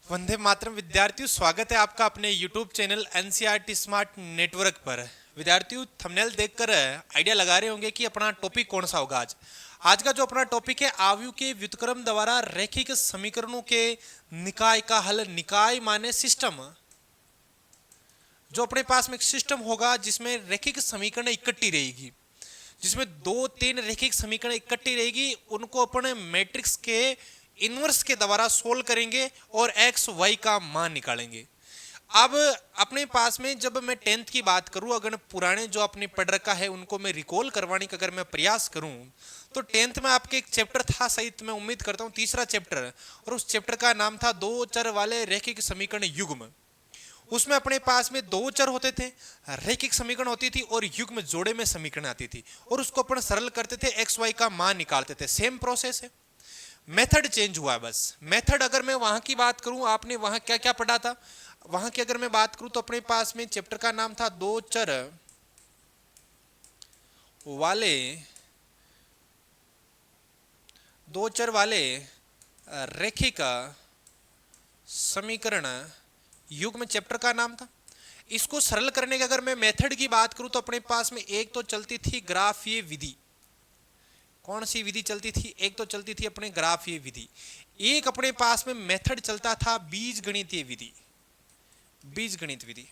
वंदे मातरम विद्यार्थियों, स्वागत है आपका अपने YouTube channel NCERT smart network पर। विद्यार्थियों, थंबनेल देखकर आइडिया लगा रहे होंगे कि अपना टॉपिक कौन सा होगा आज। आज का जो अपना टॉपिक है, आव्यूह के व्युत्क्रम द्वारा रैखिक समीकरणों के निकाय का हल। निकाय माने सिस्टम। जो अपने पास में एक सिस्टम होगा जिसमें रैखिक समीकरण इकट्ठी रहेगी, जिसमें दो तीन रैखिक समीकरण इकट्ठी रहेगी, उनको अपने मैट्रिक्स के इनवर्स के द्वारा सोल्व करेंगे और एक्स वाई का मान निकालेंगे। अब अपने पास में जब मैं टेंथ की बात करूं, अगर पुराने जो आपने पढ़ रखा है उनको मैं रिकॉल करवाने का अगर मैं प्रयास करूं, तो टेंथ में आपके एक चैप्टर था, सही मैं उम्मीद करता हूं तीसरा चैप्टर, और उस चैप्टर का नाम था दो चर वाले रैखिक समीकरण युग्म। उसमें अपने पास में दो चर होते थे, रैखिक समीकरण होती थी और युग्म जोड़े में समीकरण आती थी, और उसको अपन सरल करते थे, एक्स वाई का मान निकालते थे। सेम प्रोसेस है, मेथड चेंज हुआ है बस। मेथड अगर मैं वहां की बात करूं, आपने वहां क्या क्या पढ़ा था, वहां की अगर मैं बात करूं तो अपने पास में चैप्टर का नाम था दो चर वाले रैखिक समीकरण युग्म चैप्टर का नाम था। इसको सरल करने की अगर मैं मेथड की बात करूं तो अपने पास में एक तो चलती थी ग्राफीय विधि। कौन सी विधि चलती थी? एक तो चलती थी अपने ग्राफीय विधि, एक अपने पास में मेथड चलता था बीजगणितीय विधि। बीजगणित विधि।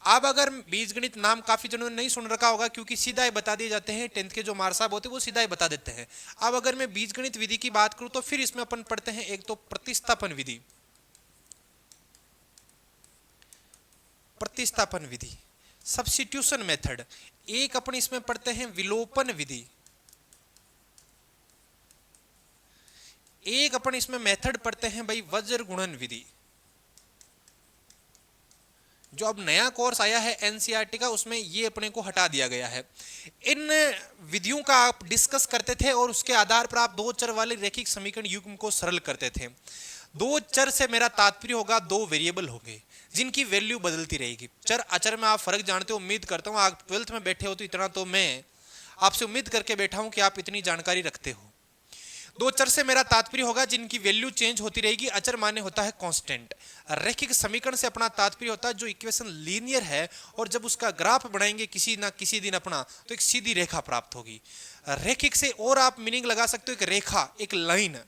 अब अगर बीजगणित नाम काफी जनों ने नहीं सुन रखा होगा, क्योंकि सीधा ही बता दिए जाते हैं, टेंथ के जो मार साहब होते हैं वो सीधा ही बता देते हैं। अब अगर मैं बीजगणित विधि की बात करूं तो फिर इसमें अपन पढ़ते हैं एक तो प्रतिस्थापन विधि। प्रतिस्थापन विधि, सब्स्टिट्यूशन मेथड। एक अपन इसमें पढ़ते हैं विलोपन विधि। एक अपन इसमें मेथड पढ़ते हैं भाई वज्र गुणन विधि। जो अब नया कोर्स आया है एनसीईआरटी का, उसमें ये अपने को हटा दिया गया है। इन विधियों का आप डिस्कस करते थे और उसके आधार पर आप दो चर वाले रैखिक समीकरण युग्म को सरल करते थे। दो चर से मेरा तात्पर्य होगा दो वेरिएबल होंगे जिनकी वैल्यू बदलती रहेगी। चर अचर में आप फर्क जानते हो, उम्मीद करता हूं आप ट्वेल्थ में बैठे हो तो इतना तो मैं आपसे उम्मीद करके बैठा हूं कि आप इतनी जानकारी रखते हो। दो चर से मेरा तात्पर्य होगा जिनकी वैल्यू चेंज होती रहेगी। अचर माने होता है कांस्टेंट। रैखिक समीकरण से अपना तात्पर्य होता है जो इक्वेशन लीनियर है और जब उसका ग्राफ बनाएंगे किसी ना किसी दिन अपना, तो एक सीधी रेखा प्राप्त होगी। रैखिक से और आप मीनिंग लगा सकते हो एक रेखा, एक लाइन।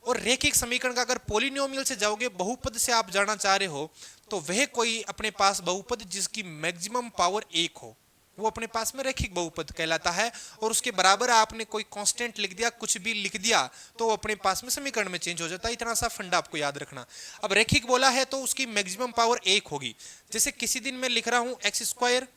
और रैखिक समीकरण का अगर पॉलिनोमियल से जाओगे, बहुपद से आप जाना चाह रहे हो, तो वह कोई अपने पास बहुपद जिसकी मैक्सिमम पावर एक हो, वो अपने पास में रैखिक बहुपद कहलाता है। और उसके बराबर आपने कोई कांस्टेंट लिख दिया, कुछ भी लिख दिया, तो अपने पास में समीकरण में चेंज हो जाता है। इतना सा फंडा आपको याद रखना। अब रैखिक बोला है तो उसकी मैक्सिमम पावर एक होगी। जैसे किसी दिन मैं लिख रहा हूं एक्स स्क्वायर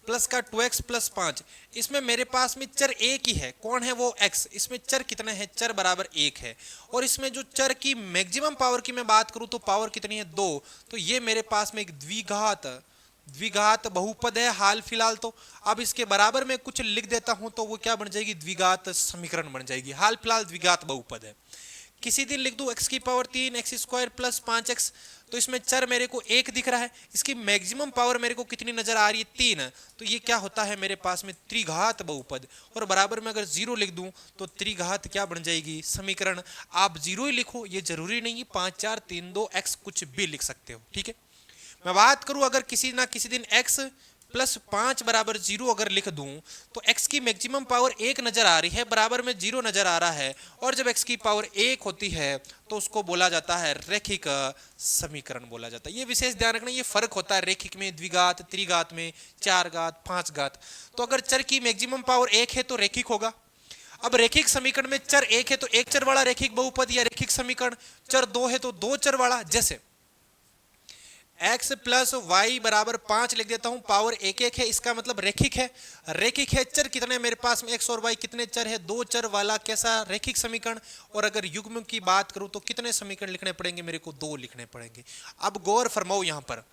प्लस का 2x प्लस 5, इसमें मेरे पास में चर एक ही है। कौन है वो? x। इसमें चर कितने हैं? चर बराबर एक है। और इसमें जो चर की मैक्सिमम पावर की मैं बात करूं तो पावर कितनी है? 2। तो ये मेरे पास में एक द्विघात बहुपद है हाल फिलहाल। तो अब इसके बराबर में कुछ लिख देता हूं तो वो क्या बन जाएगी? द्विघात समीकरण बन जाएगी। हाल फिलहाल द्विघात बहुपद है। किसी दिन लिख दूं एक्स की power 3 x square plus 5x, तो इसमें चर मेरे को एक दिख रहा है, इसकी मैक्सिमम पावर मेरे को कितनी नजर आ रही है? 3। तो ये क्या होता है मेरे पास में? त्रिघात बहुपद। और बराबर में अगर जीरो लिख दूं तो त्रिघात क्या बन जाएगी? समीकरण। आप जीरो ही लिखो, ये जरूरी नहीं 5 4 3 2 x, कुछ भी लिख सकते हो, ठीक है। मैं बात करूं अगर किसी ना किसी दिन x प्लस 5 बराबर 0 अगर लिख दूं तो x की मैक्सिमम पावर एक नजर आ रही है, बराबर में 0 नजर आ रहा है, और जब x की पावर एक होती है तो उसको बोला जाता है रैखिक समीकरण बोला जाता है। ये विशेष ध्यान रखना, ये फर्क होता है रैखिक में, द्विघात, त्रिघात में, चार घात, पांच घात। तो अगर चर की मैक्सिमम पावर एक है तो रैखिक होगा। अब रैखिक समीकरण में चर एक है तो एक चर वाला रैखिक बहुपद या रैखिक समीकरण, चर दो है तो दो चर वाला। जैसे x प्लस वाई बराबर 5 लिख देता हूं, पावर एक एक है, इसका मतलब रैखिक है। रैखिक है, चर कितने मेरे पास में? x और y कितने चर है? दो चर वाला कैसा? रैखिक समीकरण। और अगर युग्म की बात करूं तो कितने समीकरण लिखने पड़ेंगे मेरे को? दो लिखने पड़ेंगे। अब गौर फरमाओ, यहां पर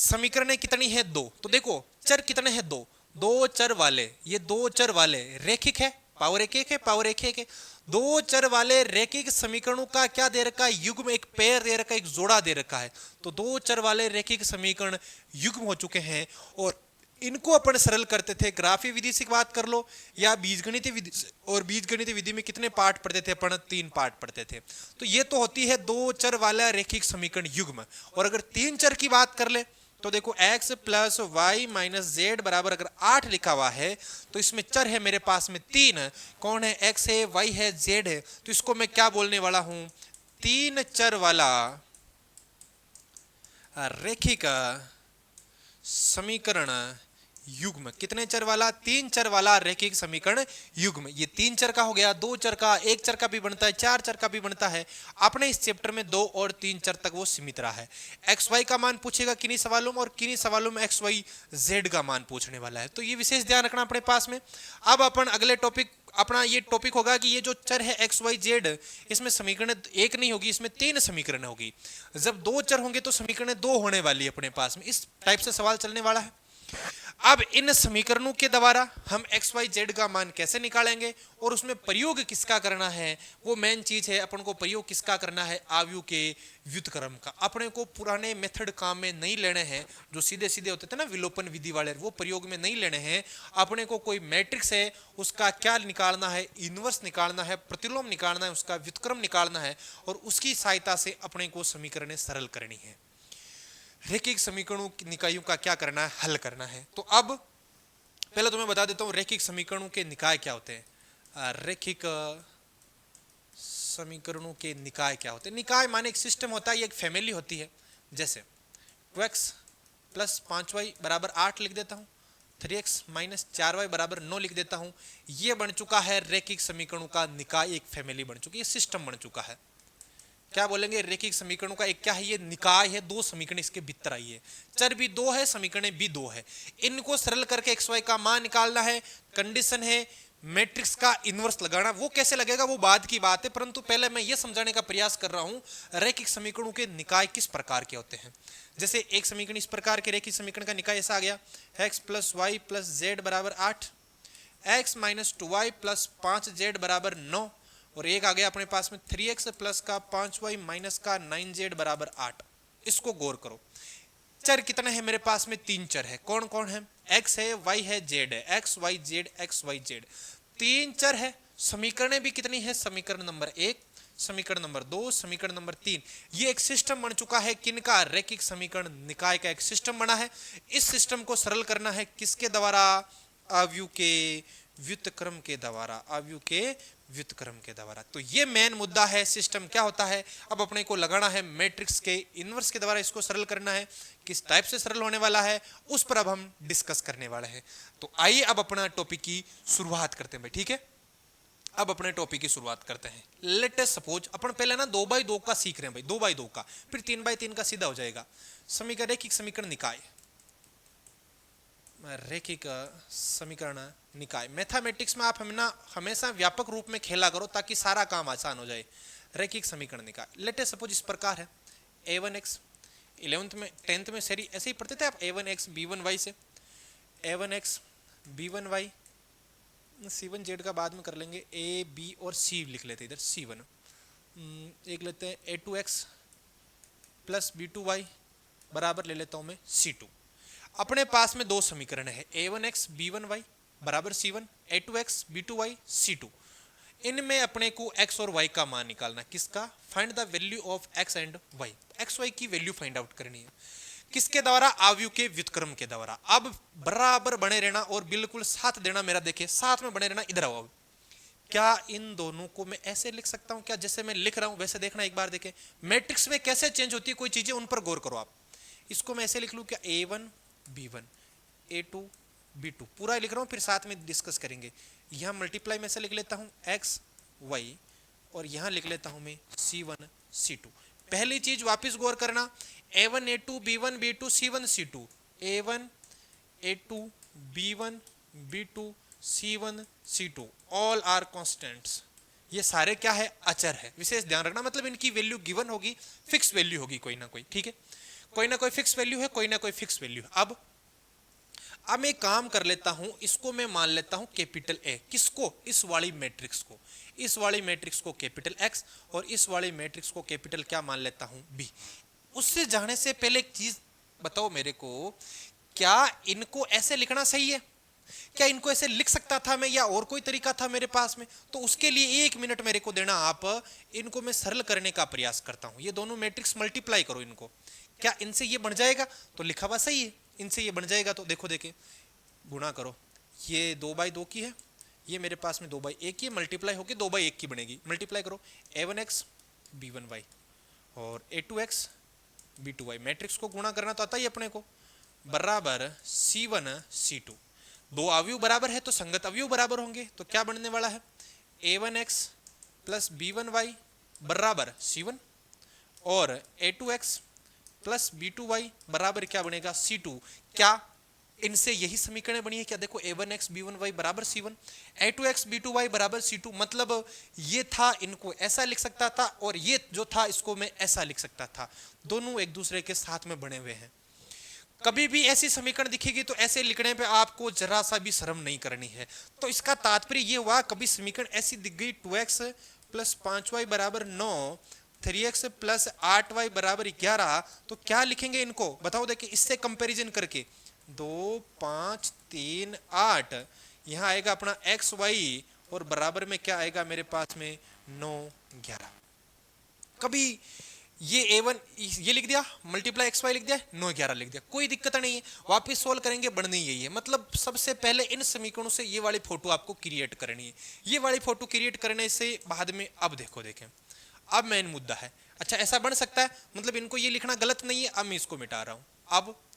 समीकरण कितनी है? दो। तो देखो चर कितने हैं? दो। दो चर वाले, ये दो चर वाले रैखिक है, पावर एक एक है, पावर एक एक है। दो चर वाले रैखिक समीकरणों का क्या दे रखा है? युग्म, एक पेयर दे रखा है, एक जोड़ा दे रखा है। तो दो चर वाले रैखिक समीकरण युग्म हो चुके हैं। और इनको अपन सरल करते थे ग्राफी विधि से बात कर लो या बीजगणितीय विधि से, और बीजगणितीय विधि में कितने पार्ट पढ़ते थे अपन? 3 पार्ट पढ़ते थे। तो ये तो होती है 2 चर वाला रैखिक समीकरण युग्म। और अगर 3 चर की बात कर ले तो देखो x plus Y minus Z बराबर अगर 8 लिखा हुआ है तो इसमें चर है मेरे पास में 3। कौन है? x है, y है, z है। तो इसको मैं क्या बोलने वाला हूं? 3 चर वाला रैखिक समीकरण युग्म। कितने चर वाला? 3 चर वाला रैखिक समीकरण युग्म। ये 3 चर का हो गया, 2 चर का, 1 चर का भी बनता है, 4 चर का भी बनता है। आपने इस चैप्टर में 2 और 3 चर तक वो सीमित रहा है। एक्स वाई का मान पूछेगा किन्हीं सवालों में, और किन्हीं सवालों में एक्स वाई जेड का मान पूछने वाला है। तो ये विशेष ध्यान रखना अपने पास में। अब अपन अगले टॉपिक, अपना ये टॉपिक होगा कि ये जो चर है एक्स वाई जेड, इसमें समीकरण एक नहीं होगी, इसमें 3 समीकरण होगी। जब 2 चर होंगे तो समीकरण 2 होने वाली है अपने पास में। इस टाइप से सवाल चलने वाला है। अब इन समीकरणों के द्वारा हम एक्स वाई जेड का मान कैसे निकालेंगे और उसमें प्रयोग किसका करना है, वो मेन चीज है। अपन को प्रयोग किसका करना है? आव्यूह के व्युत्क्रम का। अपने को पुराने मेथड काम में नहीं लेने हैं, जो सीधे सीधे होते थे ना विलोपन विधि वाले, वो प्रयोग में नहीं लेने हैं। अपने को कोई मैट्रिक्स है उसका क्या निकालना है? इनवर्स निकालना है, प्रतिलोम निकालना है, उसका व्युत्क्रम निकालना है, और उसकी सहायता से अपने को समीकरण सरल करनी है। रैखिक समीकरणों की निकायों का क्या करना है? हल करना है। तो अब पहले तो मैं बता देता हूं रैखिक समीकरणों के निकाय क्या होते हैं। रैखिक समीकरणों के निकाय क्या होते हैं? निकाय माने एक सिस्टम होता है, एक फैमिली होती है। जैसे 2x प्लस 5y बराबर 8 लिख देता हूं, 3x माइनस 4y बराबर 9 लिख देता हूं। यह बन चुका है रैखिक समीकरणों का निकाय, एक फैमिली बन चुकी है, सिस्टम बन चुका है। क्या बोलेंगे? रैखिक समीकरणों का एक क्या है? ये निकाय है। 2 समीकरण इसके भीतर आई है, चर भी 2 है, समीकरण भी 2 है। इनको सरल करके एक्स वाई का मान निकालना है। कंडीशन है मैट्रिक्स का इनवर्स लगाना। वो कैसे लगेगा वो बाद की बात है, परंतु पहले मैं ये समझाने का प्रयास कर रहा हूं रैखिक समीकरणों के निकाय किस प्रकार के होते हैं। जैसे एक समीकरण इस प्रकार के रैखिक समीकरण का निकाय ऐसा आ गया, X plus Y plus Z बराबर 8, x minus 2y plus 5z बराबर 9, और एक आ गया अपने पास में 3x प्लस का 5y माइनस का 9z बराबर 8। इसको गौर करो। चर कितने हैं मेरे पास में? 3 चर है। कौन कौन है? x है, y है, z है। x y z, x y z 3 चर है। समीकरण भी कितनी है? समीकरण नंबर 1, समीकरण नंबर 2, समीकरण नंबर 3। ये एक सिस्टम बन चुका है। किनका? रैखिक समीकरण निकाय का एक सिस्टम बना है। इस सिस्टम को सरल करना है किसके द्वारा? आव्यूह के व्युत्क्रम के द्वारा, आव्यूह के व्युत्क्रम के द्वारा। तो ये मेन मुद्दा है। सिस्टम क्या होता है? अब अपने को लगाना है मैट्रिक्स के इनवर्स के द्वारा इसको सरल करना है। किस टाइप से सरल होने वाला है उस पर अब हम डिस्कस करने वाले हैं। तो आइए अब अपना टॉपिक की शुरुआत करते हैं भाई, ठीक है। अब अपने टॉपिक की शुरुआत करते हैं। लेट अस सपोज अपन पहले ना 2x2 का सीख रहे हैं भाई, 2x2 का, फिर 3x3 का सीधा हो जाएगा। समीकरण रैखिक समीकरण निकाय, रैखिक समीकरण निकाय। मैथमेटिक्स में आप हमेशा व्यापक रूप में खेला करो ताकि सारा काम आसान हो जाए। रैखिक समीकरण निकाय लेट अस सपोज इस प्रकार है, a1x 11th में 10th में सरी ऐसे ही पढ़ते थे आप, a1x b1y से, a1x b1y c1z का बाद में कर लेंगे, a b और c लिख लेते इधर c1। एक लेते हैं a2x प्लस b2y बराबर ले लेता हूं मैं c2। अपने पास में 2 समीकरण है, a1x b1y बराबर c1, a2x b2y c2। इनमें अपने को x और y का मान निकालना। किसका? Find the value of x and y। x y की वैल्यू फाइंड आउट करनी है। किसके द्वारा? आव्यूह के व्युत्क्रम के द्वारा। अब बराबर बने रहना और बिल्कुल साथ देना मेरा, देखिए साथ में बने रहना। इधर आओ। क्या इन दोनों को मैं ऐसे लिख सकता हूं क्या? जैसे मैं लिख रहा हूं वैसे देखना एक बार। देखें मैट्रिक्स में कैसे चेंज होती है कोई चीजें, उन पर गौर करो आप। इसको मैं ऐसे लिख लूं क्या? a1 b1 a2 b2 पूरा लिख रहा हूं, फिर साथ में डिस्कस करेंगे। यहां मल्टीप्लाई में से लिख लेता हूं x y, और यहां लिख लेता हूं मैं c1 c2। पहली चीज वापस गौर करना, a1 a2 b1 b2 c1 c2, a1 a2 b1 b2 c1 c2 all are constants. ये सारे क्या है? अचर है। विशेष ध्यान रखना, मतलब इनकी वैल्यू गिवन होगी, फिक्स वैल्यू होगी कोई ना कोई, ठीक है। कोई ना कोई फिक्स वैल्यू है, कोई ना कोई फिक्स वैल्यू है। अब मैं काम कर लेता हूं, इसको मैं मान लेता हूं कैपिटल ए। किसको? इस वाली मैट्रिक्स को। इस वाली मैट्रिक्स को कैपिटल एक्स और इस वाली मैट्रिक्स को कैपिटल क्या मान लेता हूं? बी। उससे जाने से पहले एक चीज बताओ मेरे को, क्या इनको ऐसे लिखना सही है? क्या इनको ऐसे लिख सकता था मैं, या और कोई तरीका था मेरे पास में? तो उसके लिए 1 मिनट मेरे को देना आप, इनको मैं सरल करने का प्रयास करता हूं। ये दोनों मैट्रिक्स मल्टीप्लाई करो इनको, क्या इनसे ये बन जाएगा? तो लिखा हुआ सही है, इनसे ये बन जाएगा। तो देखो देखे, गुणा करो, ये 2/2 की है, ये मेरे पास में 2/1 की, मल्टीप्लाई होकर 2/1 की बनेगी। मल्टीप्लाई करो, a1x b1y और a2x b2y। मैट्रिक्स को गुणा करना तो आता ही अपने को, बराबर c1 c2। दो अवयव बराबर है तो संगत अवयव बराबर होंगे। तो क्या बनने वाला है? a1x प्लस b1y बराबर c1 और a2x प्लस b2y बराबर क्या बनेगा? c2। क्या इनसे यही समीकरण बनी है क्या? देखो, a1x b1y बराबर c1, a2x b2y बराबर c2। मतलब ये था, इनको ऐसा लिख सकता था, और ये जो था इसको मैं ऐसा लिख सकता था। दोनों एक दूसरे के साथ में बने हुए हैं। कभी भी ऐसी समीकरण दिखेगी तो ऐसे लिखने पे आपको जरा सा भी शर्म नहीं करनी है। तो इसका तात्पर्य ये हुआ, कभी समीकरण ऐसी दिख गई 2x प्लस 5y बराबर 9, 3x प्लस 8y बराबर 11, तो क्या लिखेंगे इनको? बताओ, देखिए इससे कंपैरिजन करके, 2 5 3 8, यहाँ आएगा अपना एक्स वाई, और बराबर में क्या आएगा मेरे पास में? 9 11। कभी ये a1 ये लिख दिया, मल्टीप्लाई एक्स वाई लिख दिया, 9 11 लिख दिया, कोई दिक्कत नहीं है। वापस सोल्व करेंगे, बढ़नी यही है। मतलब सबसे पहले इन समीकरणों से ये वाली फोटो आपको क्रिएट करनी है। ये वाली फोटो क्रिएट करने से बाद में, अब देखो देखें, अब मेन मुद्दा है, अच्छा ऐसा बन सकता है, मतलब इनको ये लिखना गलत नहीं है। अब मैं इसको मिटा रहा हूं।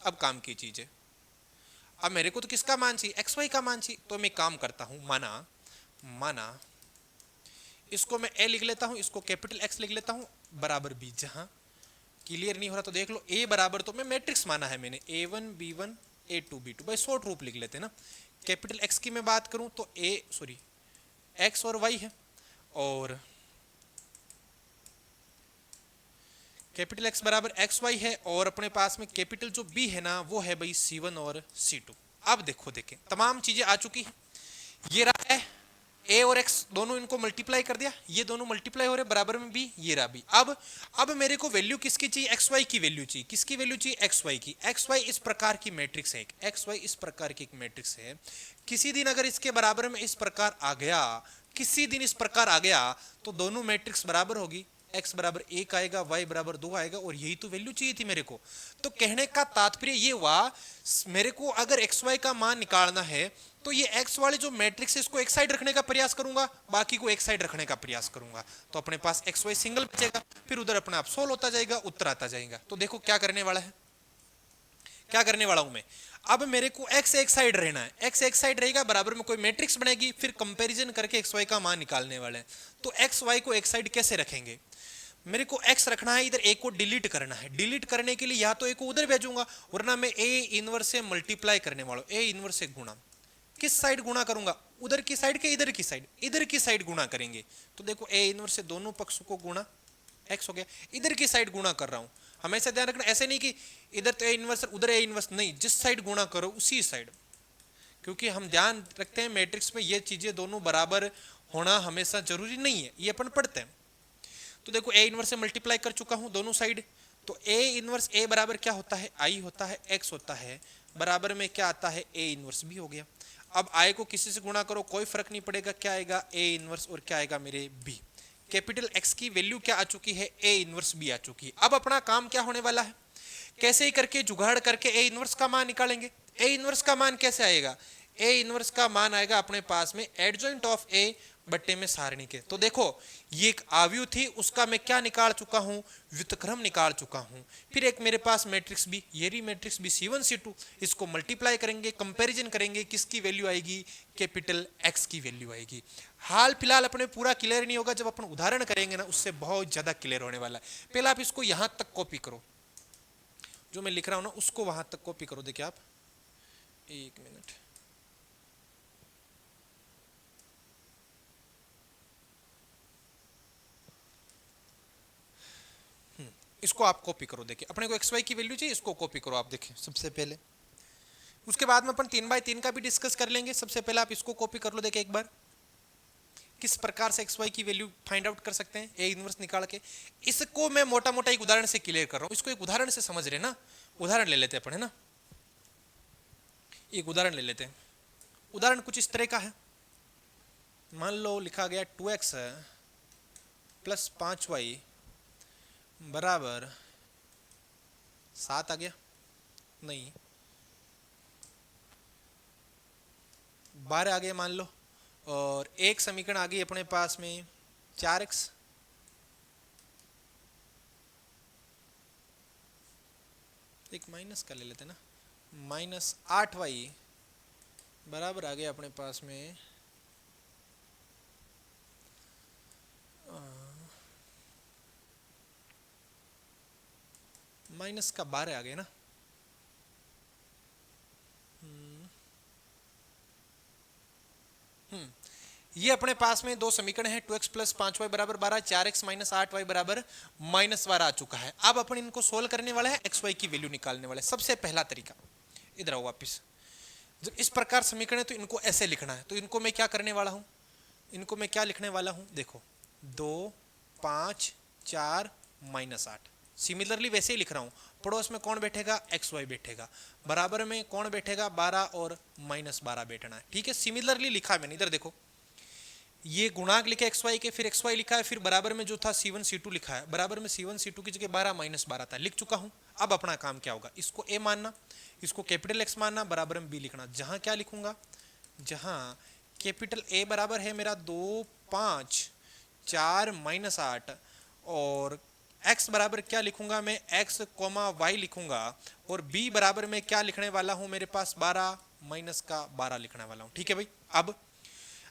अब काम की चीज है। अब मेरे को तो किसका मान चाहिए? एक्स वाई का मान चाहिए। तो मैं काम करता हूं, माना इसको मैं ए लिख लेता हूं, इसको कैपिटल एक्स लिख लेता हूं, बराबर बी। जहां क्लियर नहीं हो रहा तो देख लो, ए बराबर, तो मैं मैट्रिक्स माना है मैंने, a1 b1 a2 b2। भाई शॉर्ट रूप लिख लेते हैं ना। कैपिटल एक्स की मैं बात करूं तो एक्स और वाई है, और कैपिटल एक्स बराबर एक्स वाई है, और अपने पास में कैपिटल जो बी है ना, वो है भाई c1 और c2। अब देखो देखें, तमाम चीजें आ चुकी है। ये रहा है ए और एक्स, दोनों इनको मल्टीप्लाई कर दिया, ये दोनों मल्टीप्लाई हो रहे, बराबर में बी, ये रहा बी। अब मेरे को वैल्यू किसकी चाहिए? एक्स वाई की वैल्यू चाहिए। किसकी वैल्यू चाहिए? एक्स वाई की। एक्स वाई इस प्रकार की मैट्रिक्स है, एक्स वाई इस प्रकार की एक मैट्रिक्स है। किसी दिन अगर इसके बराबर में इस प्रकार आ गया, किसी दिन इस प्रकार आ गया, तो दोनों मैट्रिक्स बराबर होगी। x बराबर 1 आएगा, y बराबर 2 आएगा, और यही तो वैल्यू चाहिए थी मेरे को। तो कहने का तात्पर्य ये हुआ, मेरे को अगर एक्स वाई का मान निकालना है तो ये x वाले जो मैट्रिक्स है इसको एक साइड रखने का प्रयास करूंगा, बाकी को एक साइड रखने का प्रयास करूंगा। तो अपने पास एक्स वाई सिंगल बचेगा, फिर उधर अपने आप सोल्व होता जाएगा, उत्तर आता जाएगा। तो देखो क्या करने वाला है, क्या करने वाला हूं मैं। अब मेरे को x एक साइड रहना है, x एक साइड रहेगा, बराबर में कोई मैट्रिक्स बनेगी, फिर कंपैरिजन करके एक्स वाई का मान निकालने वाले हैं। तो एक्स वाई को एक साइड कैसे रखेंगे? मेरे को x रखना है, इधर a को डिलीट करना है। डिलीट करने के लिए या तो a को उधर भेजूंगा, वरना मैं a इनवर्स से मल्टीप्लाई करने वाला हूं। a इनवर्स से गुणा, किस साइड गुणा करूंगा? उधर की साइड के इधर की साइड? इधर की साइड गुणा करेंगे। तो देखो a इनवर्स से दोनों पक्षों को गुणा, x हो गया, इधर की साइड गुणा कर रहा हूं। हमेशा ध्यान रखना, ऐसे नहीं कि इधर तो a इनवर्स उधर a इनवर्स, नहीं, जिस साइड गुणा करो उसी साइड। क्योंकि हम ध्यान रखते हैं मैट्रिक्स में ये चीजें दोनों बराबर होना हमेशा जरूरी नहीं है, ये अपन पढ़ते हैं। तो देखो a इनवर्स से मल्टीप्लाई कर चुका हूं दोनों साइड। तो a इनवर्स a बराबर क्या होता है? i होता है, x होता है, बराबर में क्या आता है? a इनवर्स भी हो गया। अब i को किसी से गुणा करो, कोई फर्क नहीं पड़ेगा, क्या आएगा? a इनवर्स, और क्या आएगा मेरे b। कैपिटल x की वैल्यू क्या आ चुकी है? a इनवर्स b आ चुकी है। अब अपना काम क्या होने वाला है? कैसे ही करके जुगाड़ करके a इनवर्स का मान निकालेंगे। a इनवर्स का मान कैसे आएगा? a इनवर्स का मान आएगा अपने पास में एडजॉइंट ऑफ a बट्टे में सारणी के। तो देखो, ये एक आव्यूह थी, उसका मैं क्या निकाल चुका हूं? व्युत्क्रम निकाल चुका हूं। फिर एक मेरे पास मैट्रिक्स भी, ये रही मैट्रिक्स भी c1 c2, इसको मल्टीप्लाई करेंगे, कंपैरिजन करेंगे, किसकी वैल्यू आएगी? कैपिटल x की वैल्यू आएगी। हाल फिलहाल अपने पूरा क्लियर नहीं होगा, जब अपन उदाहरण करेंगे ना, उससे बहुत ज्यादा क्लियर होने वाला है। पहले आप इसको यहां तक कॉपी करो, जो मैं लिख रहा हूं ना उसको वहां तक कॉपी करो। देखिए आप, एक मिनट, इसको आप कॉपी करो। देखिए अपने को एक्स वाई की वैल्यू चाहिए, इसको कॉपी करो आप। देखिए सबसे पहले, उसके बाद में अपन 3/3 का भी डिस्कस कर लेंगे। सबसे पहले आप इसको कॉपी कर लो। देखिए एक बार किस प्रकार से एक्स वाई की वैल्यू फाइंड आउट कर सकते हैं ए इनवर्स निकाल के। इसको मैं मोटा मोटा एक उदाहरण से क्लियर कर रहा हूं, इसको एक उदाहरण से समझ रहे ना। उदाहरण ले लेते हैं अपन, है ना। एक उदाहरण ले लेते हैं। उदाहरण कुछ इस तरह का है। मान लो लिखा गया 2x प्लस 5y बराबर 7 आ गया, नहीं 12 आ गया मान लो, और एक समीकरण आ गई अपने पास में 4x, एक माइनस का ले लेते ना, माइनस 8y बराबर आ गया अपने पास में माइनस का 12 आ गया ना। ये अपने पास में दो समीकरण है, 2x प्लस 5y बराबर 12, 4x माइनस 8y बराबर माइनस 12 आ चुका है। अब अपन इनको सोल्व करने वाले हैं, xy की वैल्यू निकालने वाले। सबसे पहला तरीका, इधर आओ वापिस। जब इस प्रकार समीकरण है तो इनको ऐसे लिखना है। तो इनको मैं क्या करने वाला हूं, इनको मैं क्या लिखने वाला हूं, देखो 2 5 4 माइनस 8, सिमिलरली वैसे ही लिख रहा हूं। पड़ोस में कौन बैठेगा, xy बैठेगा, बराबर में कौन बैठेगा, 12 और माइनस 12 बैठना है। ठीक है, सिमिलरली लिखा मैंने। इधर देखो, ये गुणांक लिखा xy के, फिर xy लिखा है, फिर बराबर में जो था c1 c2 लिखा है, बराबर में c1 c2 की जगह 12 माइनस 12 था, लिख चुका हूं। अब अपना काम क्या होगा, इसको a मानना, इसको कैपिटल X मानना, बराबर में b लिखना। जहां क्या लिखूंगा, जहां कैपिटल A बराबर है मेरा 2 5 4 माइनस 8, और x बराबर क्या लिखूंगा मैं, x कोमा y लिखूंगा, और b बराबर में क्या लिखने वाला हूं, मेरे पास 12 माइनस का 12 लिखने वाला हूं। ठीक है भाई।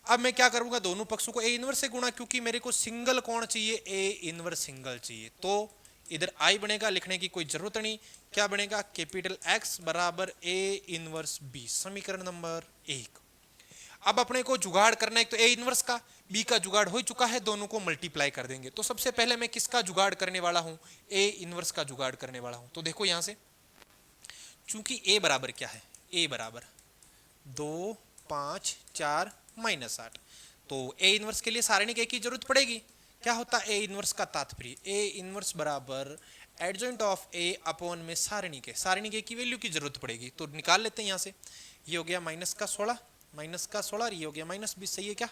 अब मैं क्या करूंगा, दोनों पक्षों को a इनवर्स से गुणा, क्योंकि मेरे को सिंगल कौन चाहिए, a इनवर्स सिंगल चाहिए। तो इधर i बनेगा, लिखने की कोई जरूरत नहीं। क्या बनेगा, कैपिटल X बराबर a इनवर्स b, समीकरण नंबर 1। अब अपने को जुगाड़ करना है, तो a इनवर्स का, b का जुगाड़ हो चुका है, दोनों को मल्टीप्लाई कर देंगे। तो सबसे पहले मैं किसका जुगाड़ करने वाला हूं, a इनवर्स का जुगाड़ करने वाला हूं। तो देखो यहां से, चूंकि a बराबर क्या है, a बराबर 2 5 4 माइनस 8, तो a इनवर्स के लिए सारणिक a की जरूरत पड़ेगी। क्या होता है a इनवर्स का तात्पर्य, a इनवर्स बराबर एडजॉइंट ऑफ a अपॉन में सारणिक है, सारणिक a की वैल्यू की जरूरत पड़ेगी। तो निकाल लेते हैं यहां से। ये हो गया माइनस का 16, माइनस का 16, और ये हो गया माइनस 20, सही है क्या,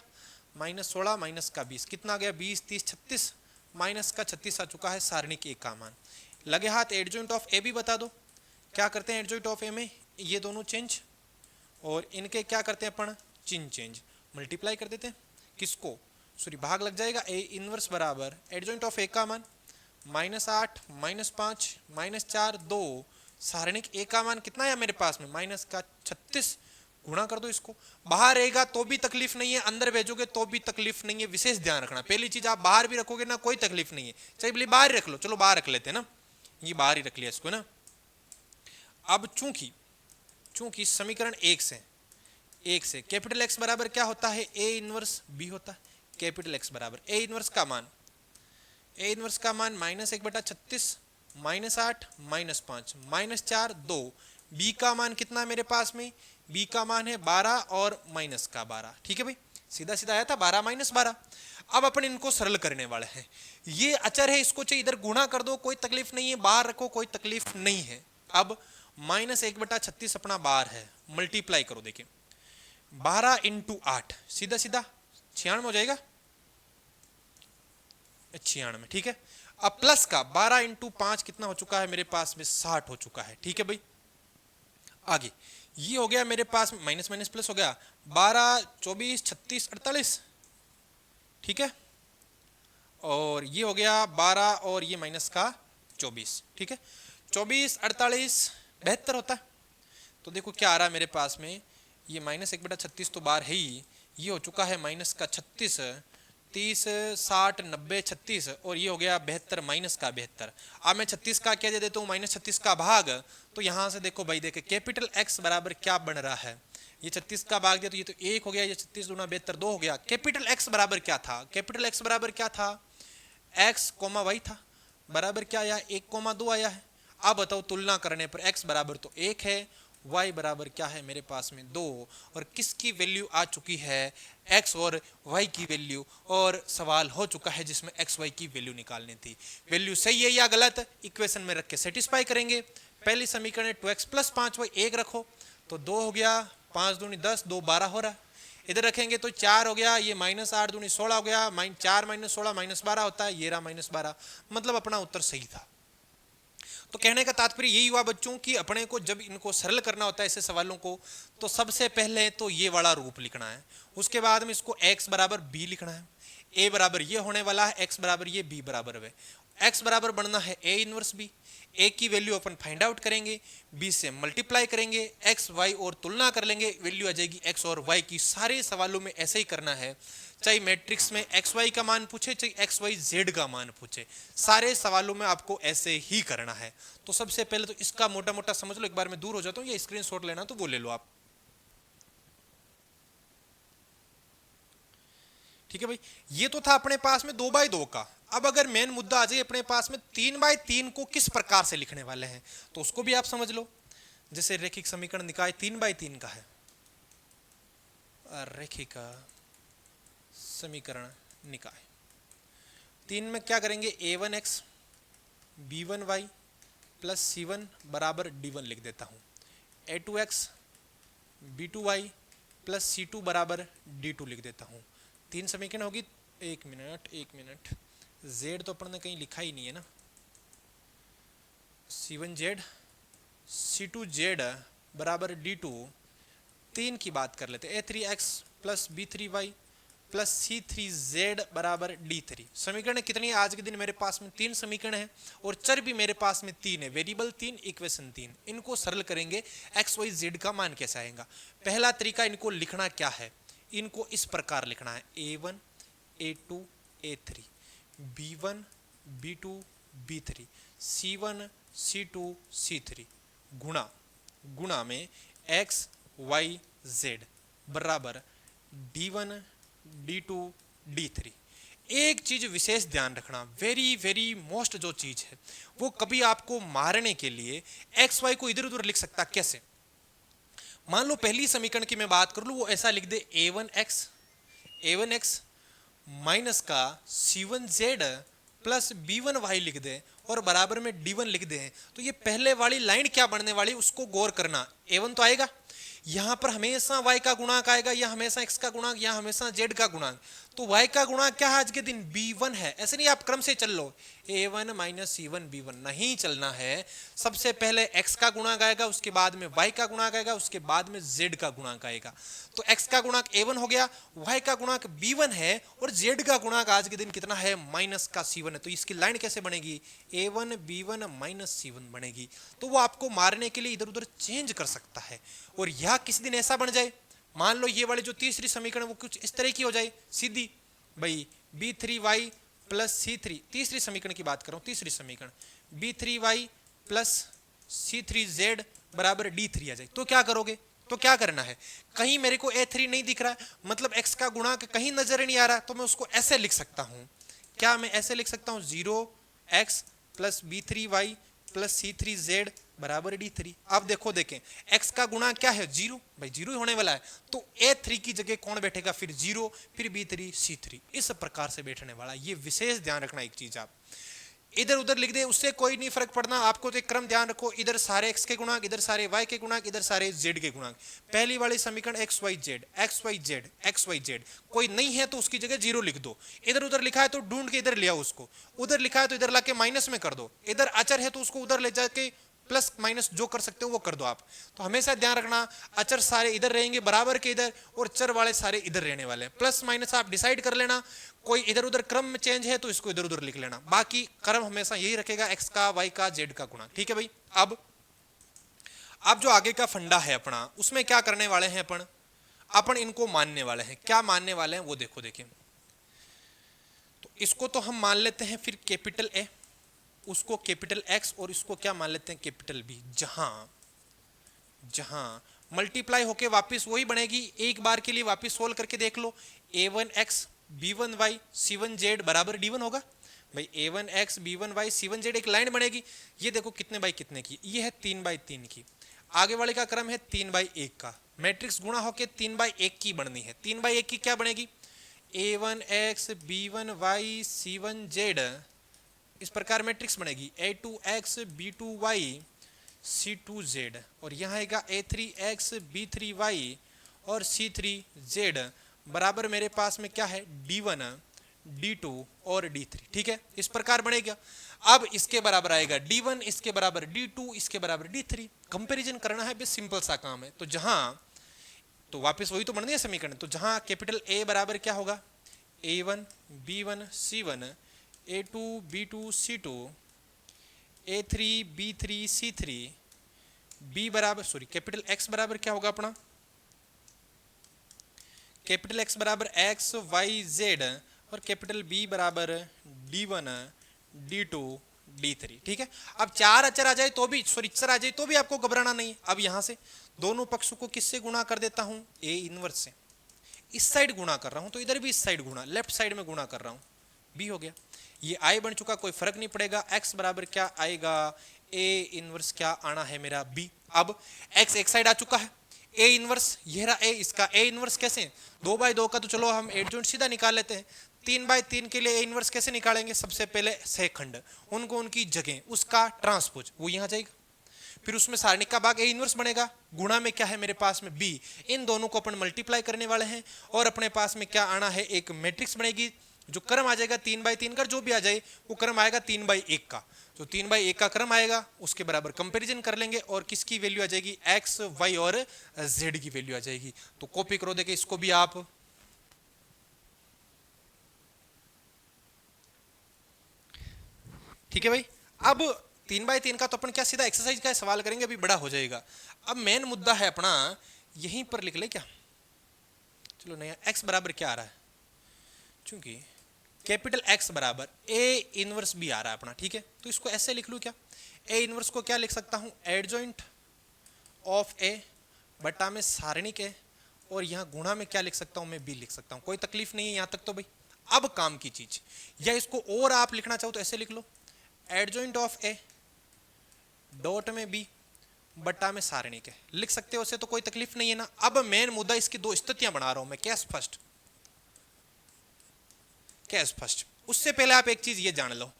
माइनस 16 माइनस का 20 कितना आ गया, 20 30 36, माइनस का 36 आ चुका है सारणिक a का मान। लगे हाथ एडजॉइंट ऑफ a भी बता दो। क्या करते हैं एडजॉइंट ऑफ a में, ये दोनों चेंज, और इनके क्या करते हैं अपन, चिन्ह चेंज, मल्टीप्लाई कर देते हैं। किसको, सॉरी भाग लग जाएगा, a इनवर्स बराबर एडजॉइंट ऑफ a का मान माइनस 8 माइनस 5 माइनस 4 2, सारणिक a का मान कितना है मेरे पास में, माइनस का 36, गुणा कर दो इसको। बाहर रहेगा तो भी तकलीफ नहीं है, अंदर भेजोगे तो भी तकलीफ नहीं है, विशेष ध्यान रखना। पहली चीज, आप बाहर भी रखोगे ना कोई तकलीफ नहीं है, चाहे बोले बाहर रख लो, चलो बाहर रख लेते हैं ना, ये बाहर ही रख लिया इसको ना। अब चूंकि समीकरण 1 से कैपिटल X बराबर क्या होता है, a इनवर्स b होता है। कैपिटल X बराबर a इनवर्स का मान minus 1/36 minus 8 minus 5 minus 4 2, b का मान कितना मेरे पास में, b का मान है 12 और माइनस का 12। ठीक है भाई, सीधा सीधा आया था 12 माइनस 12। अब अपन इनको सरल करने वाले हैं। ये अचर है, इसको चाहिए इधर गुणा कर दो, कोई तकलीफ नहीं है, बाहर रखो कोई तकलीफ नहीं है। अब माइनस 1/36 अपना बाहर है, मल्टीप्लाई करो, देखिए 12 इंटू 8 सीधा सीधा 96 हो जाएगा, 96। ठीक है, अब प्लस का 12 इंटू 5 कितना हो चुका है मेरे पास में, 60 हो चुका है। ठीक है भाई, आगे ये हो गया मेरे पास माइनस माइनस प्लस हो गया, 12 24 36 48। ठीक है, और ये हो गया 12 और ये माइनस का 24। ठीक है, 24 48 72 होता है। तो देखो क्या आ रहा है मेरे पास में, ये माइनस 1/36 तो बार है ही, ये हो चुका है माइनस का 36 30 60 90 36, और ये हो गया 72 माइनस का 72। अब मैं 36 का क्या दे देता हूँ, माइनस 36 का भाग। तो यहाँ से देखो भाई, देखे कैपिटल X बराबर क्या बन रहा है, ये 36 का भाग दिया तो ये तो 1 हो गया, ये 36 दूना 72 2 हो गया। कैपिटल X बराबर क्या था, कैपिटल X बराबर क्या था, x कोमा y था, बराबर क्या आया 1,2 आया है। अब बताओ तुलना करने पर x बराबर तो 1 है, y बराबर क्या है मेरे पास में 2, और किसकी वैल्यू आ चुकी है, x और y की वैल्यू, और सवाल हो चुका है जिसमें x y की वैल्यू निकालनी थी। वैल्यू सही है या गलत, इक्वेशन में रख के सेटिस्फाई करेंगे। पहली समीकरण है 2x प्लस 5y 1 रखो, तो 2 हो गया, 5 दूनी 10, 2 12 हो रहा। इधर रखेंगे तो 4 हो गया, ये -8 दूनी 16 हो गया, 4 - 16 -12 होता है, ये रहा -12। मतलब अपना उत्तर सही था। तो कहने का तात्पर्य यही हुआ बच्चों कि अपने को जब इनको सरल करना होता है ऐसे सवालों को, तो सबसे पहले तो ये वाला रूप लिखना है, उसके बाद में इसको x बराबर b लिखना है, a बराबर ये होने वाला है, x बराबर ये, b बराबर है, x बराबर बनना है a इनवर्स b, a की वैल्यू अपन फाइंड आउट करेंगे, b से मल्टीप्लाई करेंगे, x y और तुलना कर लेंगे, वैल्यू आ जाएगी x और y की। सारे सवालों में ऐसे ही करना है, चाहे मैट्रिक्स में एक्स वाई का मान पूछे, चाहे एक्स वाई जेड का मान पूछे, सारे सवालों में आपको ऐसे ही करना है। तो सबसे पहले तो इसका मोटा मोटा समझ लो, एक बार मैं दूर हो जाता हूं, ये स्क्रीनशॉट लेना तो वो ले लो आप। ठीक है भाई, ये तो था अपने पास में 2x2 का। अब अगर मेन मुद्दा आ जाए अपने पास में 3x3 को किस प्रकार से लिखने वाले हैं, तो उसको भी आप समझ लो। जैसे रेखिक समीकरण निकाय 3x3 का है, रेखिक समीकरण निकाय 3 में क्या करेंगे, a1x b1y प्लस c1 बराबर d1 लिख देता हूं, a2x b2y प्लस c2 बराबर d2 लिख देता हूं। 3 समीकरण होगी। एक मिनट, z तो अपन ने कहीं लिखा ही नहीं है ना, c1z c2z बराबर d2। 3 की बात कर लेते, a3x plus b3y plus c3z बराबर d3। समीकरण कितनी है आज के दिन मेरे पास में? 3 समीकरण है और चर भी मेरे पास में 3 है, वेरिएबल 3, इक्वेशन 3। इनको सरल करेंगे, एक्स वाई जेड का मान कैसे आएगा। पहला तरीका इनको लिखना क्या है, इनको इस प्रकार लिखना है, a1 a2 a3 b1 b2 b3 c1 c2 c3 गुणा में x y z बराबर d1 d2 d3। एक चीज विशेष ध्यान रखना, वेरी वेरी मोस्ट जो चीज है, वो कभी आपको मारने के लिए एक्स वाई को इधर उधर लिख सकता। कैसे? मान लो पहली समीकरण की मैं बात कर लूं, वो ऐसा लिख दे a1x माइनस का c1z प्लस b1y लिख दे और बराबर में d1 लिख दे, तो ये पहले वाली लाइन क्या बनने वाली उसको गौर करना। a1 तो आएगा, यहां पर हमेशा y का गुणांक आएगा, या हमेशा x का गुणांक, या हमेशा z का गुणांक। तो y का गुणांक क्या है आज के दिन? b1 है। ऐसे नहीं आप क्रम से चल लो, a1 माइनस c1 b1, नहीं चलना है। सबसे पहले x का गुणांक आएगा, उसके बाद में y का गुणांक आएगा, उसके बाद में z का गुणांक आएगा। तो x का गुणांक a1 हो गया, y का गुणांक b1 है और z का गुणांक आज के दिन कितना है? माइनस का c1 है। तो इसकी लाइन कैसे बनेगी? a1 b1 माइनस c1 बनेगी। तो वो आपको मारने के लिए इधर उधर चेंज कर सकता है। और यह किसी दिन ऐसा बन जाए, मान लो ये वाली जो तीसरी समीकरण वो कुछ इस तरह की हो जाए सीधी, भाई b3y प्लस c3, तीसरी समीकरण की बात कर रहा हूं, तीसरी समीकरण b3y प्लस c3z बराबर d3 आ जाए, तो क्या करोगे? तो क्या करना है, कहीं मेरे को a3 नहीं दिख रहा है, मतलब x का गुणांक कहीं नजर नहीं आ रहा, तो मैं उसको ऐसे लिख सकता हूं। क्या मैं ऐसे लिख सकता हूं? 0x plus b3y plus c3z बराबर d3। अब देखें x का गुणा क्या है? 0, भाई 0 ही होने वाला है, तो a3 की जगह कौन बैठेगा? फिर 0, फिर b3 c3, इस प्रकार से बैठने वाला। ये विशेष ध्यान रखना, एक चीज आप इधर उधर लिख दे उससे कोई नहीं फर्क पड़ना, आपको तो एक क्रम ध्यान रखो, इधर सारे x के गुणांक, इधर सारे y के गुणांक, इधर सारे z के गुणांक। पहली वाली समीकरण एक्स वाई जेड कोई नहीं है तो उसकी जगह 0 लिख दो, इधर उधर लिखा है तो ढूंढ के इधर ले आओ उसको, उधर लिखा है तो इधर लाके माइनस में कर दो, इधर अचर है तो उसको उधर ले जाके प्लस माइनस जो कर सकते हो वो कर दो आप। तो हमेशा ध्यान रखना, अचर सारे इधर रहेंगे बराबर के इधर, और चर वाले सारे इधर रहने वाले हैं। प्लस माइनस आप डिसाइड कर लेना, कोई इधर उधर क्रम में चेंज है तो इसको इधर उधर लिख लेना, बाकी क्रम हमेशा यही रखेगा, एक्स का, वाई का, जेड का गुणा। ठीक है भाई। अब जो आगे का फंडा है अपना, उसमें क्या करने वाले हैं अपन इनको मानने वाले हैं। क्या मानने वाले हैं वो देखिए, तो इसको तो हम मान लेते हैं फिर कैपिटल ए, उसको कैपिटल एक्स, और इसको क्या मान लेते हैं? Capital B. जहां मल्टीप्लाई होके वापस वही बनेगी, एक बार के लिए वापस सोल्व करके देख लो, a1x b1y c1z बराबर d1 होगा। भाई a1x b1y c1z एक लाइन बनेगी, ये देखो कितने बाई कितने की, ये है 3/3 की। आगे वाले का क्रम है 3/1 का, मैट्रिक्स गुणा होके 3/1 की बननी है। 3/1 की क्या बनेगी? a1x b1y c1z, इस प्रकार मैट्रिक्स बनेगी। a2x b2y C2Z और यहाँ आएगा A3X B3Y और C3Z बराबर मेरे पास में क्या है D1 D2 और D3। ठीक है, इस प्रकार बनेगा। अब इसके बराबर आएगा D1, इसके बराबर D2, इसके बराबर D3। कंपैरिजन करना है, बस सिंपल सा काम है। तो जहां तो वापस वही तो बन गया समीकरण। तो जहां कैपिटल A बराबर क्या होगा A1 B1 C1 A2 B2 C2 A3 B3 C3 B बराबर कैपिटल X बराबर क्या होगा अपना कैपिटल X बराबर X Y Z और कैपिटल B बराबर D1 D2 D3। ठीक है, अब चार अचर आ जाए तो भी चर आ जाए तो भी आपको घबराना नहीं। अब यहां से दोनों पक्षों को किससे गुणा कर देता हूं A इनवर्स से। इस साइड गुणा कर रहा हूं तो इधर भी इस साइड गुणा, लेफ्ट साइड में गुणा कर रहा हूं। B हो गया, ये I बन चुका, कोई फर्क नहीं पड़ेगा। X बराबर क्या आएगा A इनवर्स क्या आना है मेरा B। अब X एक साइड आ चुका है, A इनवर्स ये रहा A, इसका A इनवर्स कैसे 2/2 का तो चलो हम एडजॉइंट सीधा निकाल लेते हैं। 3/3 के लिए A इनवर्स कैसे निकालेंगे, सबसे पहले सहखंड उनको उनकी जगह उसका ट्रांसपोज वो यहां जाएगा, फिर उसमें सारणिक का भाग A इनवर्स बनेगा, गुणा में क्या है मेरे पास में B। इन दोनों को अपन मल्टीप्लाई करने वाले हैं और अपने पास में क्या आना है एक मैट्रिक्स बनेगी। जो क्रम आ जाएगा 3/3 का, जो भी आ जाए वो क्रम आएगा 3/1 का। जो 3/1 का क्रम आएगा उसके बराबर कंपैरिजन कर लेंगे और किसकी वैल्यू आ जाएगी X Y और Z की वैल्यू आ जाएगी। तो कॉपी करो, देखिए इसको भी आप। ठीक है भाई, अब 3/3 का तो अपन क्या सीधा एक्सरसाइज का सवाल करेंगे, अभी बड़ा हो जाएगा। अब मेन मुद्दा है अपना यहीं पर लिख ले क्या, चलो नया X बराबर क्या आ रहा है, क्योंकि कैपिटल X बराबर A इनवर्स भी आ रहा है अपना। ठीक है, तो इसको ऐसे लिख लूं क्या, A इनवर्स को क्या लिख सकता हूं एडजॉइंट ऑफ A बटा में सारणिक है, और यहां गुणा में क्या लिख सकता हूं मैं B लिख सकता हूं। कोई तकलीफ नहीं है यहां तक तो भाई। अब काम की चीज, या इसको और आप लिखना चाहो तो ऐसे लिख लो एडजॉइंट ऑफ A डॉट में B बटा में सारणिक है, लिख सकते हो, उसे तो कोई तकलीफ नहीं है ना। अब मेन मुद्दा इसकी दो स्थितियां बना रहा हूं मैं, केस फर्स्ट केस फर्स्ट। उससे पहले आप एक चीज ये जान लो,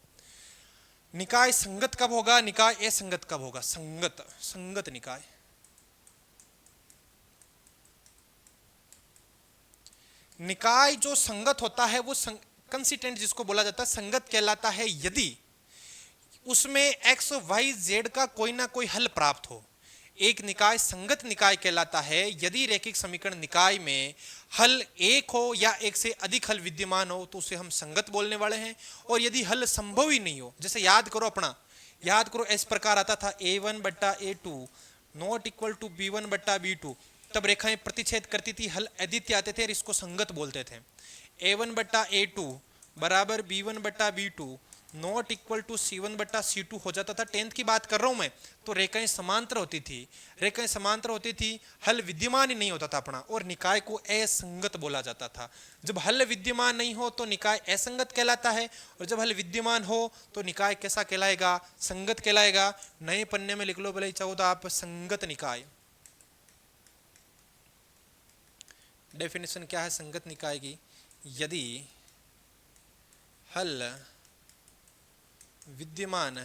निकाय संगत कब होगा, निकाय असंगत कब होगा। संगत संगत निकाय, निकाय जो संगत होता है वो कंसिस्टेंट जिसको बोला जाता है संगत कहलाता है यदि उसमें X Y Z का कोई ना कोई हल प्राप्त हो। एक निकाय संगत निकाय कहलाता है यदि रैखिक समीकरण निकाय में हल एक हो या एक से अधिक हल विद्यमान हो तो उसे हम संगत बोलने वाले हैं। और यदि हल संभव ही नहीं हो, जैसे याद करो अपना, याद करो इस प्रकार आता था A1 बट्टा A2 not equal to B1 बट्टा B2, तब रेखाएं प्रतिच्छेद करती थी, हल अद्वितीय आते थे और इसको संगत बोलते थे। A1 बट्टा A2 बराबर B1 बट्टा B2 not equal to C1 बट्टा C2 हो जाता था। 10th की बात कर रहा हूं मैं, तो रेखाएं समांतर होती थी, रेखाएं समांतर होती थी, हल विद्यमान ही नहीं होता था अपना, और निकाय को असंगत बोला जाता था। जब हल विद्यमान नहीं हो तो निकाय असंगत कहलाता है, और जब हल विद्यमान हो तो निकाय कैसा कहलाएगा, संगत कहलाएगा। नए पन्ने में लिख लो भले चाहो तो आप, संगत निकाय। डेफिनेशन क्या है संगत निकाय की, यदि हल विद्यमान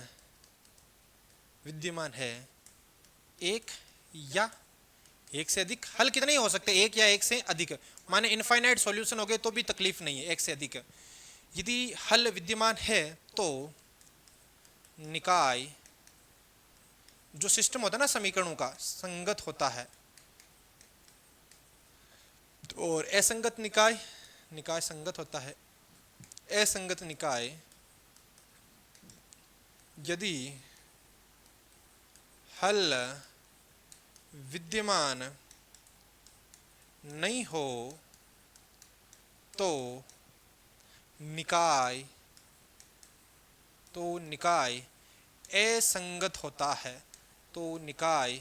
है एक या एक से अधिक, हल कितने ही हो सकते हैं, एक या एक से अधिक, माने इनफाइनाइट सॉल्यूशन हो गए तो भी तकलीफ नहीं है, एक से अधिक। यदि हल विद्यमान है तो निकाय जो सिस्टम होता है ना समीकरणों का संगत होता है, और असंगत निकाय, निकाय संगत होता है। असंगत निकाय यदि हल विद्यमान नहीं हो तो निकाय असंगत होता है, तो निकाय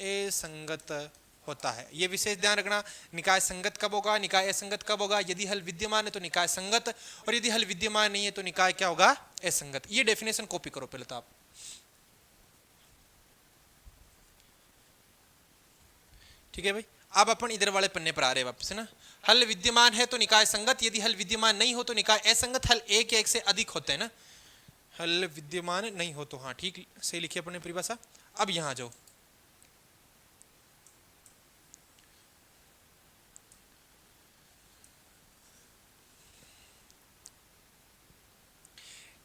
असंगत होता है। ये विशेष ध्यान रखना, निकाय संगत कब होगा, निकाय असंगत कब होगा। यदि हल विद्यमान है तो निकाय संगत, और यदि हल विद्यमान नहीं है तो निकाय क्या होगा, असंगत। ये डेफिनेशन कॉपी करो पहले तो आप। ठीक है भाई, अब अपन इधर वाले पन्ने पर आ रहे हैं वापस ना। हल विद्यमान है तो निकाय संगत, यदि हल विद्यमान नहीं हो तो निकाय असंगत। हल एक या एक से अधिक होते हैं ना, हल विद्यमान नहीं हो तो, हाँ ठीक से लिखिए अपने परिभाषा। अब यहां जाओ,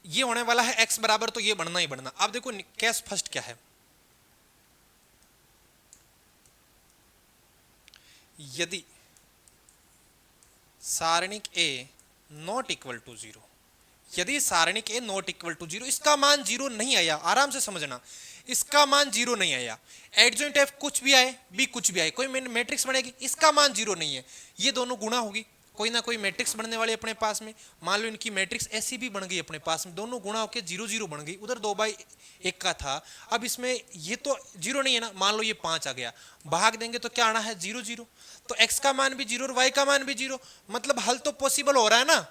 ये होने वाला है x बराबर, तो ये बढ़ना ही बढ़ना। अब देखो केस फर्स्ट क्या है, यदि सारणिक a नॉट इक्वल टू 0, यदि सारणिक a नॉट इक्वल टू 0, इसका मान 0 नहीं आया, आराम से समझना, इसका मान 0 नहीं आया, एडजॉइंट f कुछ भी आए b कुछ भी आए, कोई मैट्रिक्स बनेगी, इसका मान 0 नहीं है, ये दोनों गुणा होगी, कोई ना कोई मैट्रिक्स बनने वाली अपने पास में, मान लो इनकी मैट्रिक्स ऐसी भी बन गई अपने पास में, दोनों गुणा होकर 0 0 बन गई, उधर 2/1 का था, अब इसमें ये तो 0 नहीं है ना, मान लो ये 5 आ गया, भाग देंगे तो क्या आना है 0 0, तो x का मान भी 0 और y का मान भी 0, मतलब हल तो पॉसिबल हो रहा है ना।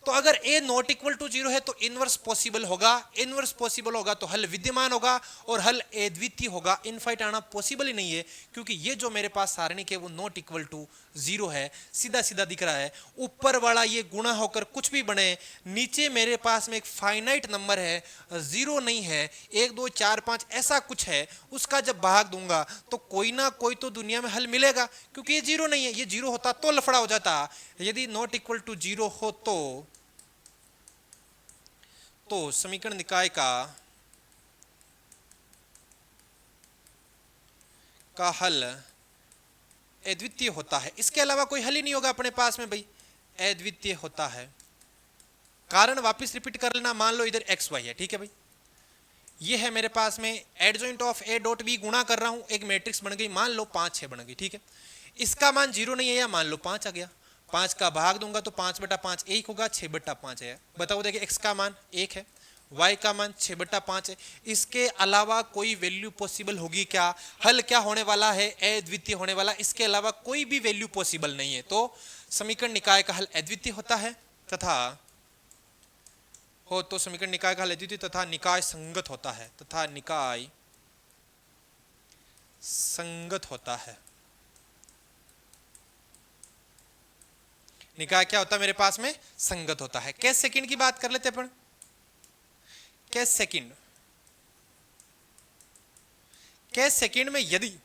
तो अगर a नॉट इक्वल टू 0 है तो इनवर्स पॉसिबल होगा, इनवर्स पॉसिबल होगा तो हल विद्यमान होगा और हल अद्वितीय होगा, इनफाइट आना पॉसिबल ही नहीं है, क्योंकि ये जो मेरे पास सारणिक है वो नॉट इक्वल टू 0 है, सीधा सीधा दिख रहा है, ऊपर वाला ये गुणा होकर कुछ भी बने, नीचे मेरे पास में एक फाइनाइट नंबर है, 0 नहीं है, 1 2 4 5 ऐसा कुछ है, उसका जब भाग दूंगा तो कोई ना कोई तो दुनिया में हल मिलेगा, क्योंकि ये 0 नहीं है, ये 0 होता तो लफड़ा हो जाता, यदि नॉट इक्वल टू 0 हो तो समीकरण निकाय का हल अद्वितीय होता है, इसके अलावा कोई हल ही नहीं होगा अपने पास में भाई, अद्वितीय होता है। कारण वापस रिपीट कर लेना, मान लो इधर एक्स वाई है, ठीक है भाई, ये है मेरे पास में adjoint of A dot B, गुणा कर रहा हूं, एक मैट्रिक्स बन गई, मान लो 5 6 बन गई, ठीक है, इसका मान 0 नहीं है, या मान लो 5 आ गया, 5 का भाग दूंगा तो 5/5 1 होगा, 6/5 है, बताओ देखिए x का मान 1 है, y का मान 6/5 है, इसके अलावा कोई वैल्यू पॉसिबल होगी क्या, हल क्या होने वाला है, अद्वितीय होने वाला, इसके अलावा कोई भी वैल्यू पॉसिबल नहीं है, तो समीकरण निकाय का हल अद्वितीय होता है, तथा तो समीकरण निकाय का हल अद्वितीय तथा निकाय संगत होता है, तथा निकाय संगत होता है। निकाय क्या होता है मेरे पास में, संगत होता है। कैसे सेकंड की बात कर लेते अपन, कैसे सेकंड, कैसे सेकंड में यदि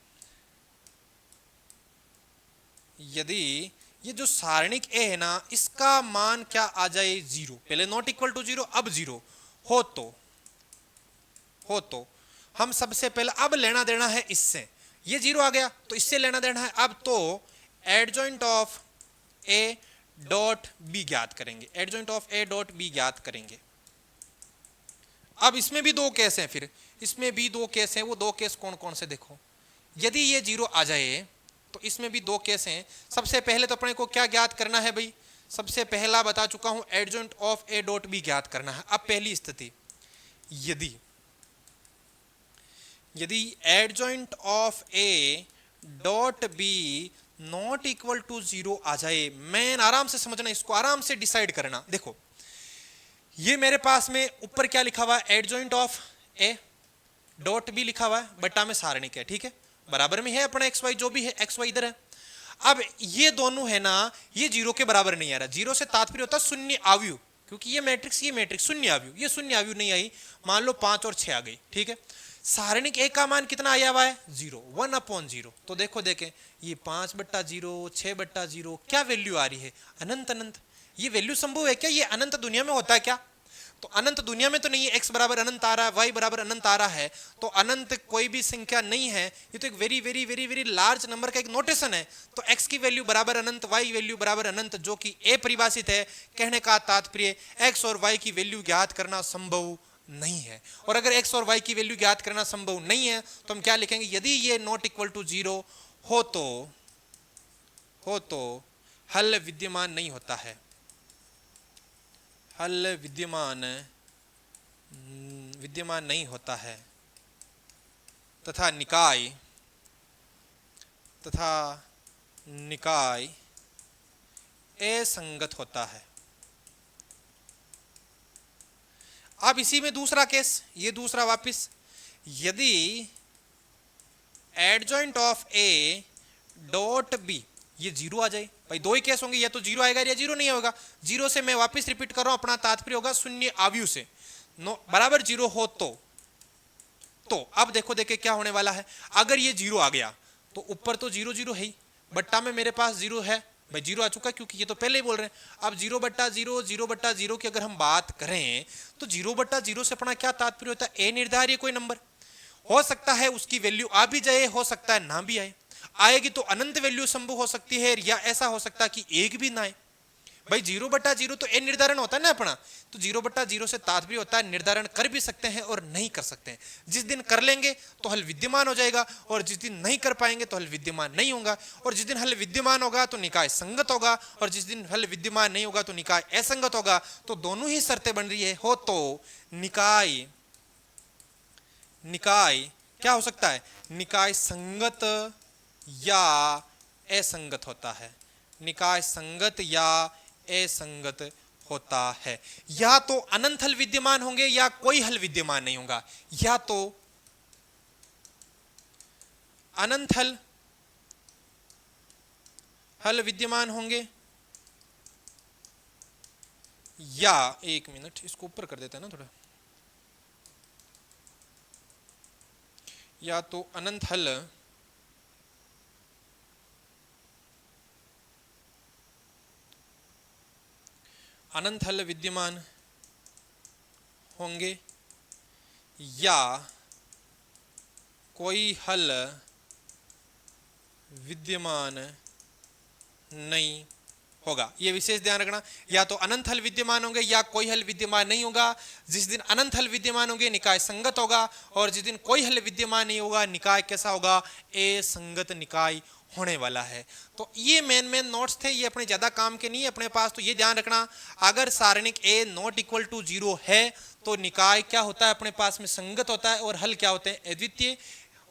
ये जो सारणिक ए है ना, इसका मान क्या आ जाए 0, पहले नॉट इक्वल टू 0 अब 0 हो तो हम सबसे पहले अब लेना देना है इससे, ये 0 आ गया तो इससे लेना देना है, अब तो adjoint of A dot B ज्ञात करेंगे, adjoint of A dot B ज्ञात करेंगे। अब इसमें भी 2 केस हैं, फिर इसमें भी 2 केस हैं, वो 2 केस कौन कौन से देखो, यदि ये 0 आ जाए तो इसमें भी 2 केस हैं। सबसे पहले तो अपने को क्या ज्ञात करना है भाई, सबसे पहला बता चुका हूं, adjoint of A dot B ज्ञात करना है। अब पहली स्थिति, यदि adjoint of A dot B not equal to 0 आ जाए, मैं आराम से समझना, इसको आराम से डिसाइड करना, देखो ये मेरे पास में ऊपर क्या लिखा हुआ है, adjoint of A dot B लिखा हुआ है, बट्टा में सारणिक है, ठीक है, बराबर में है अपना एक्स वाई, जो भी है एक्स वाई इधर है। अब ये दोनों है ना, ये 0 के बराबर नहीं आ रहा, 0 से तात्पर्य होता है शून्य आव्यूह, क्योंकि ये मैट्रिक्स शून्य आव्यूह, ये शून्य आव्यूह नहीं आई, मान लो 5 और 6 आ गई, ठीक है। सारणिक ए का मान कितना आया हुआ है 0, 1/0, तो देखो देखें ये 5/0 6/0 क्या वैल्यू आ रही है, अनंत अनंत, ये वैल्यू संभव है क्या, ये अनंत दुनिया में होता है क्या, तो अनंत दुनिया में तो नहीं है, x बराबर अनंत आ रहा है, y बराबर अनंत आ रहा है, तो अनंत कोई भी संख्या नहीं है, ये तो एक very very very very large number का एक नोटेशन है, तो x की वैल्यू बराबर अनंत, y वैल्यू बराबर अनंत, जो कि a परिभाषित है, कहने का तात्पर्य x और y की वैल्यू ज्ञात करना संभव नहीं है। और अगर x और y की वैल्यू ज्ञात करना संभव नहीं है तो हम क्या लिखेंगे, यदि ये नॉट इक्वल टू 0 हो तो हल विद्यमान नहीं होता है, हल विद्यमान नहीं होता है, तथा निकाय असंगत होता है। अब इसी में दूसरा केस, ये दूसरा वापिस, यदि adjoint of A dot B ये 0 आ जाए, भाई 2 ही केस होंगे, या तो 0 आएगा या 0 नहीं होगा, 0 से मैं वापस रिपीट कर रहा हूं, अपना तात्पर्य होगा शून्य आव्यूह से, बराबर 0 हो तो तो अब देखो देखे क्या होने वाला है, अगर ये जीरो आ गया तो ऊपर तो जीरो जीरो है ही, बट्टा में मेरे पास जीरो है, भाई जीरो आ चुका क्योंकि ये तो पहले ही बोल रहे हैं। अब जीरो बट्टा जीरो की अगर हम बात करें तो जीरो बट्टा जीरो से अपना क्या तात्पर्य होता है, ए निर्धार्य कोई नंबर हो सकता है, उसकी वैल्यू आ भी जाए, हो सकता है ना भी आए, आएगी तो अनंत वैल्यू संभव हो सकती है, या ऐसा हो सकता है कि एक भी ना आए। भाई जीरो बट्टा जीरो तो ए निर्धारण होता है ना अपना, तो जीरो बट्टा जीरो से तात्पर्य होता है निर्धारण कर भी सकते हैं और नहीं कर सकते हैं। जिस दिन कर लेंगे तो हल विद्यमान हो जाएगा, और जिस दिन नहीं कर पाएंगे तो हल विद्यमान नहीं होगा, और जिस दिन हल विद्यमान होगा तो निकाय संगत होगा, और जिस दिन हल विद्यमान नहीं होगा तो निकाय असंगत होगा। तो दोनों ही शर्तें बन रही है हो तो निकाय क्या हो सकता है, निकाय संगत या असंगत होता है, निकाय संगत या असंगत होता है। या तो अनंत हल विद्यमान होंगे या कोई हल विद्यमान नहीं होगा, या तो अनंत हल विद्यमान होंगे, या एक मिनट इसको ऊपर कर देते हैं ना थोड़ा, या तो अनंत हल विद्यमान होंगे या कोई हल विद्यमान नहीं होगा। ये विशेष ध्यान रखना, या तो अनंत हल विद्यमान होंगे या कोई हल विद्यमान नहीं होगा। जिस दिन अनंत हल विद्यमान होंगे निकाय संगत होगा, और जिस दिन कोई हल विद्यमान नहीं होगा निकाय कैसा होगा, असंगत निकाय होने वाला है। तो ये मेन नोट्स थे, ये अपने ज्यादा काम के नहीं है अपने पास। तो ये ध्यान रखना, अगर सारणिक ए नॉट इक्वल टू जीरो है तो निकाय क्या होता है अपने पास में, संगत होता है, और हल क्या होते हैं, अद्वितीय।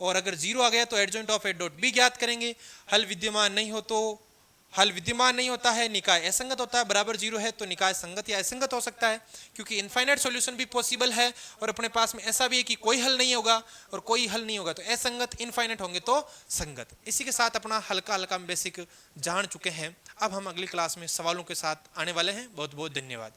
और अगर जीरो आ गया तो adjoint of A dot B ज्ञात करेंगे। हल विद्यमान नहीं हो तो हल विद्यमान नहीं होता है, निकाय असंगत होता है, बराबर जीरो है तो निकाय संगत या असंगत हो सकता है, क्योंकि इनफाइनाइट सॉल्यूशन भी पॉसिबल है। और अपने पास में ऐसा भी है कि कोई हल नहीं होगा और कोई हल नहीं होगा तो असंगत, इनफाइनाइट होंगे तो संगत। इसी के साथ अपना हल्का हल्का बेसिक जान चुके हैं। अब हम अगली क्लास में सवालों के साथ आने वाले हैं। बहुत बहुत धन्यवाद।